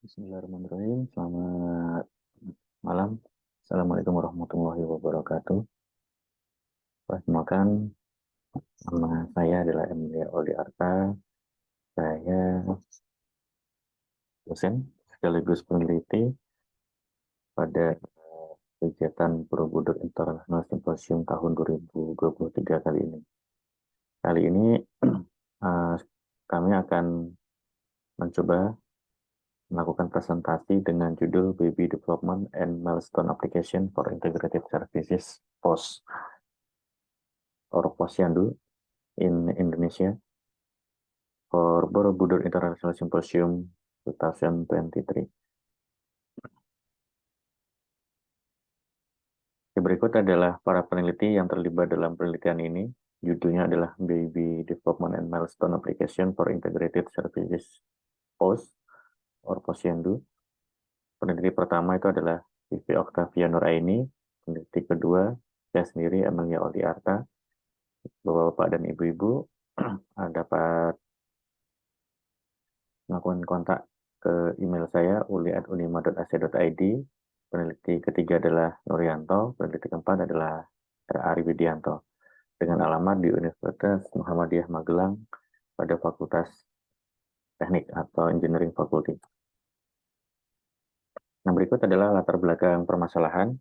Bismillahirrahmanirrahim. Selamat malam. Assalamualaikum warahmatullahi wabarakatuh. Perkenalkan, nama saya adalah Emilia Oldi Arta. Saya dosen sekaligus peneliti pada kegiatan Borobudur International Symposium tahun 2023 kali ini. Kali ini eh, kami akan mencoba melakukan presentasi dengan judul Baby Development and Milestone Application for Integrated Services POS or Posyandu in Indonesia for Borobudur International Symposium 2023. Berikut adalah para peneliti yang terlibat dalam penelitian ini. Judulnya adalah Baby Development and Milestone Application for Integrated Services POS or Posyandu. Peneliti pertama itu adalah Vivi Octavia Nuraini. Peneliti kedua, saya sendiri, Emilia Oldi Arta. Bapak-bapak dan ibu-ibu dapat melakukan kontak ke email saya uli@unima.ac.id. Peneliti ketiga adalah Nuryanto, peneliti keempat adalah Ari Widianto dengan alamat di Universitas Muhammadiyah Magelang pada Fakultas Teknik atau Engineering Faculty. Nah, berikut adalah latar belakang permasalahan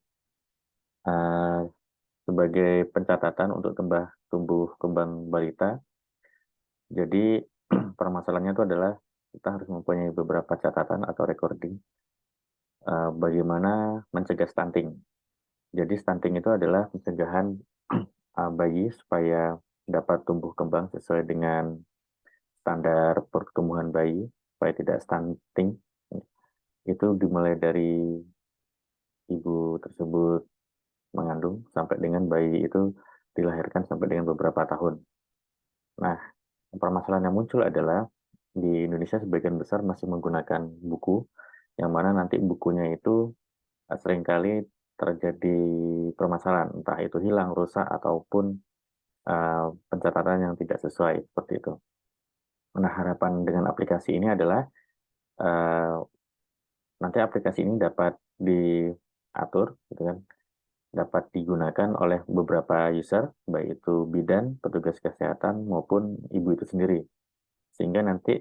sebagai pencatatan untuk tumbuh kembang balita. Jadi permasalahannya itu adalah kita harus mempunyai beberapa catatan atau recording bagaimana mencegah stunting. Jadi stunting itu adalah pencegahan bayi supaya dapat tumbuh kembang sesuai dengan standar pertumbuhan bayi, supaya tidak stunting. Itu dimulai dari ibu tersebut mengandung sampai dengan bayi itu dilahirkan sampai dengan beberapa tahun. Nah, permasalahan yang muncul adalah di Indonesia sebagian besar masih menggunakan buku, yang mana nanti bukunya itu seringkali terjadi permasalahan, entah itu hilang, rusak, ataupun pencatatan yang tidak sesuai, seperti itu. Nah, harapan dengan aplikasi ini adalah nanti aplikasi ini dapat diatur, gitu kan, dapat digunakan oleh beberapa user, baik itu bidan, petugas kesehatan, maupun ibu itu sendiri. Sehingga nanti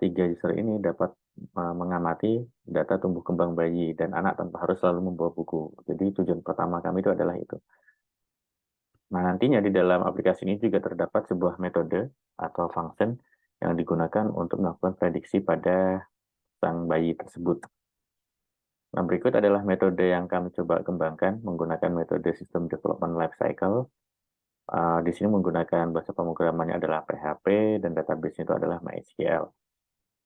tiga user ini dapat mengamati data tumbuh kembang bayi dan anak tanpa harus selalu membawa buku. Jadi tujuan pertama kami itu adalah itu. Nah, nantinya di dalam aplikasi ini juga terdapat sebuah metode atau function yang digunakan untuk melakukan prediksi pada sang bayi tersebut. Nah, berikut adalah metode yang kami coba kembangkan menggunakan metode System Development Lifecycle. Di sini menggunakan bahasa pemrogramannya adalah PHP dan database itu adalah MySQL.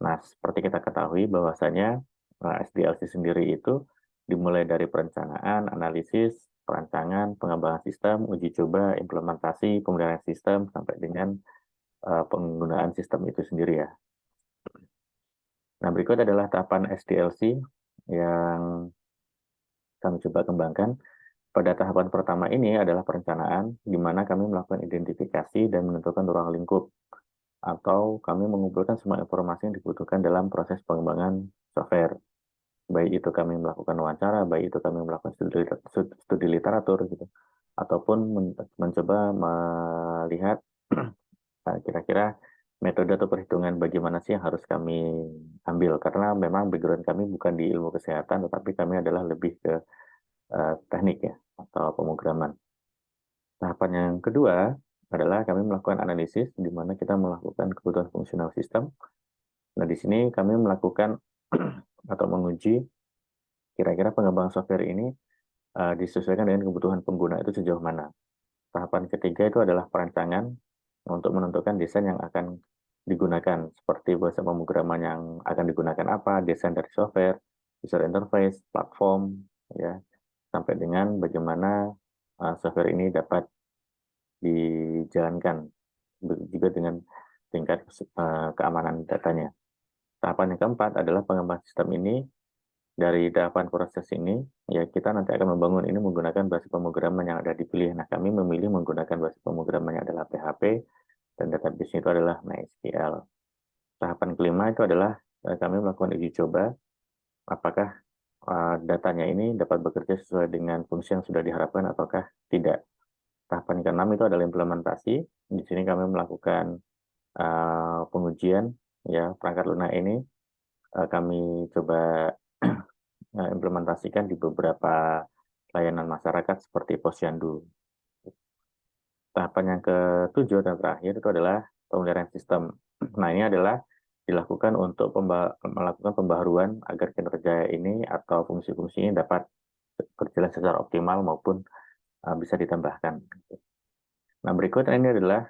Nah, seperti kita ketahui bahwasanya SDLC sendiri itu dimulai dari perencanaan, analisis, perancangan, pengembangan sistem, uji coba, implementasi, pemeliharaan sistem, sampai dengan penggunaan sistem itu sendiri ya. Nah, berikut adalah tahapan SDLC yang kami coba kembangkan. Pada tahapan pertama ini adalah perencanaan, di mana kami melakukan identifikasi dan menentukan ruang lingkup, atau kami mengumpulkan semua informasi yang dibutuhkan dalam proses pengembangan software. Baik itu kami melakukan wawancara, baik itu kami melakukan studi literatur, gitu, ataupun mencoba melihat kira-kira metode atau perhitungan bagaimana sih yang harus kami ambil, karena memang background kami bukan di ilmu kesehatan, tetapi kami adalah lebih ke teknik ya, atau pemrograman. Tahapan yang kedua adalah kami melakukan analisis, di mana kita melakukan kebutuhan fungsional sistem. Nah, di sini kami melakukan atau menguji kira-kira pengembangan software ini disesuaikan dengan kebutuhan pengguna itu sejauh mana. Tahapan ketiga itu adalah perancangan untuk menentukan desain yang akan digunakan, seperti bahasa pemrograman yang akan digunakan apa, desain dari software, user interface, platform, ya, sampai dengan bagaimana software ini dapat dijalankan, juga dengan tingkat keamanan datanya. Tahapan yang keempat adalah pengembangan sistem ini. Dari tahapan proses ini, ya kita nanti akan membangun ini menggunakan bahasa pemrograman yang ada dipilih. Nah, kami memilih menggunakan bahasa pemrograman yang adalah PHP, dan database itu adalah MySQL. Tahapan kelima itu adalah kami melakukan uji coba, apakah datanya ini dapat bekerja sesuai dengan fungsi yang sudah diharapkan ataukah tidak. Tahapan ke-6 itu adalah implementasi. Di sini kami melakukan pengujian ya perangkat lunak ini, kami coba implementasikan di beberapa layanan masyarakat seperti Posyandu. Tahapan yang ke-7 dan terakhir itu adalah pemeliharaan sistem. Nah, ini adalah dilakukan untuk melakukan pembaharuan agar kinerja ini atau fungsi-fungsi ini dapat berjalan secara optimal maupun bisa ditambahkan. Nah, berikutnya ini adalah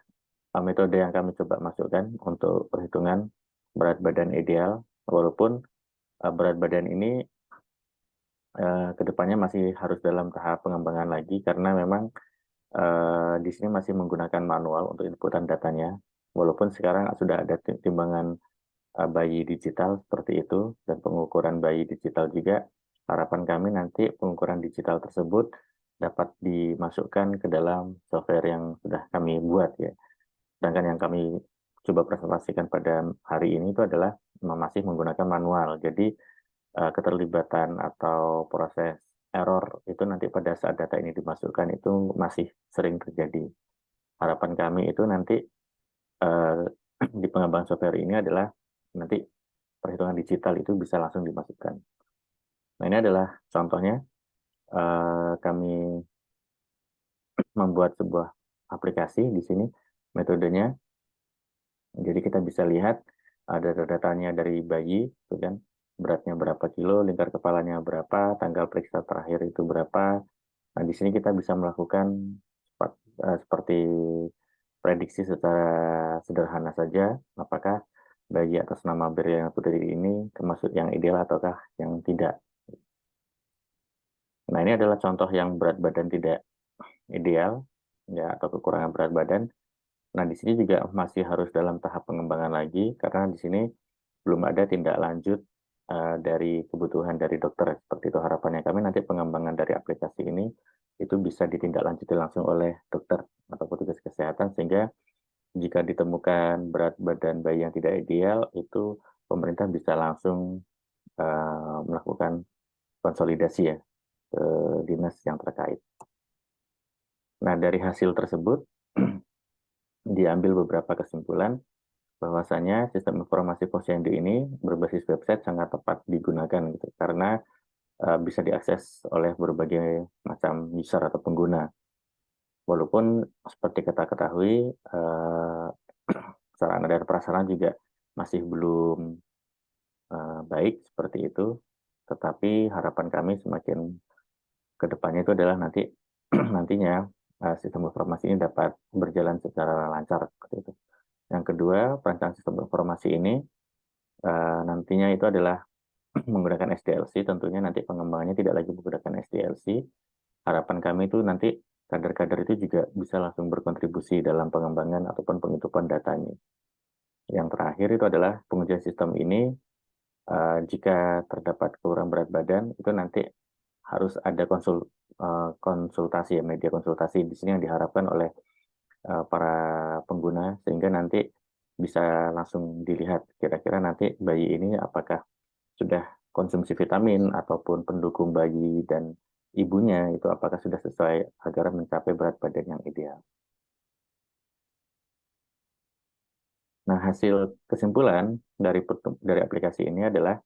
metode yang kami coba masukkan untuk perhitungan berat badan ideal, walaupun berat badan ini kedepannya masih harus dalam tahap pengembangan lagi karena memang di sini masih menggunakan manual untuk inputan datanya, walaupun sekarang sudah ada timbangan bayi digital seperti itu dan pengukuran bayi digital juga. Harapan kami nanti pengukuran digital tersebut dapat dimasukkan ke dalam software yang sudah kami buat ya. Sedangkan yang kami coba presentasikan pada hari ini itu adalah masih menggunakan manual. Jadi keterlibatan atau proses error itu nanti pada saat data ini dimasukkan itu masih sering terjadi. Harapan kami itu nanti uh, di pengembangan software ini adalah nanti perhitungan digital itu bisa langsung dimasukkan. Nah, ini adalah contohnya, kami membuat sebuah aplikasi di sini metodenya. Jadi kita bisa lihat ada datanya dari bayi, itu kan beratnya berapa kilo, lingkar kepalanya berapa, tanggal periksa terakhir itu berapa. Nah, di sini kita bisa melakukan seperti prediksi secara sederhana saja, apakah bayi atas nama Berliana Putri ini termasuk yang ideal ataukah yang tidak. Nah, ini adalah contoh yang berat badan tidak ideal, ya, atau kekurangan berat badan. Nah, di sini juga masih harus dalam tahap pengembangan lagi, karena di sini belum ada tindak lanjut dari kebutuhan dari dokter. Seperti itu harapannya kami nanti pengembangan dari aplikasi ini itu bisa ditindaklanjuti langsung oleh dokter atau petugas kesehatan, sehingga jika ditemukan berat badan bayi yang tidak ideal, itu pemerintah bisa langsung melakukan konsolidasi ya ke dinas yang terkait. Nah, dari hasil tersebut diambil beberapa kesimpulan bahwasanya sistem informasi posyandu ini berbasis website sangat tepat digunakan gitu karena bisa diakses oleh berbagai macam user atau pengguna. Walaupun seperti kita ketahui sarana dan prasarana juga masih belum baik seperti itu, tetapi harapan kami semakin ke depannya itu adalah nantinya sistem informasi ini dapat berjalan secara lancar seperti itu. Yang kedua, perancangan sistem informasi ini nantinya itu adalah menggunakan SDLC, tentunya nanti pengembangannya tidak lagi menggunakan SDLC. Harapan kami itu nanti kader-kader itu juga bisa langsung berkontribusi dalam pengembangan ataupun penghitungan datanya. Yang terakhir itu adalah pengujian sistem ini, jika terdapat kurang berat badan, itu nanti harus ada konsultasi ya, media konsultasi di sini yang diharapkan oleh para pengguna, sehingga nanti bisa langsung dilihat kira-kira nanti bayi ini apakah sudah konsumsi vitamin ataupun pendukung bayi dan ibunya itu apakah sudah sesuai agar mencapai berat badan yang ideal. Nah, hasil kesimpulan dari aplikasi ini adalah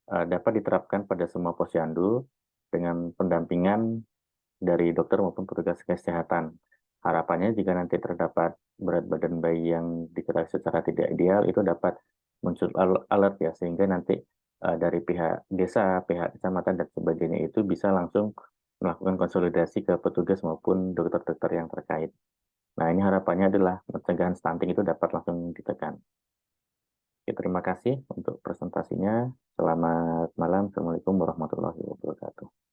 dapat diterapkan pada semua posyandu dengan pendampingan dari dokter maupun petugas kesehatan. Harapannya jika nanti terdapat berat badan bayi yang diketahui secara tidak ideal itu dapat muncul alert ya, sehingga nanti dari pihak desa, pihak kecamatan dan sebagainya itu bisa langsung melakukan konsolidasi ke petugas maupun dokter-dokter yang terkait. Nah, ini harapannya adalah pencegahan stunting itu dapat langsung ditekan. Oke, terima kasih untuk presentasinya. Selamat malam. Assalamualaikum warahmatullahi wabarakatuh.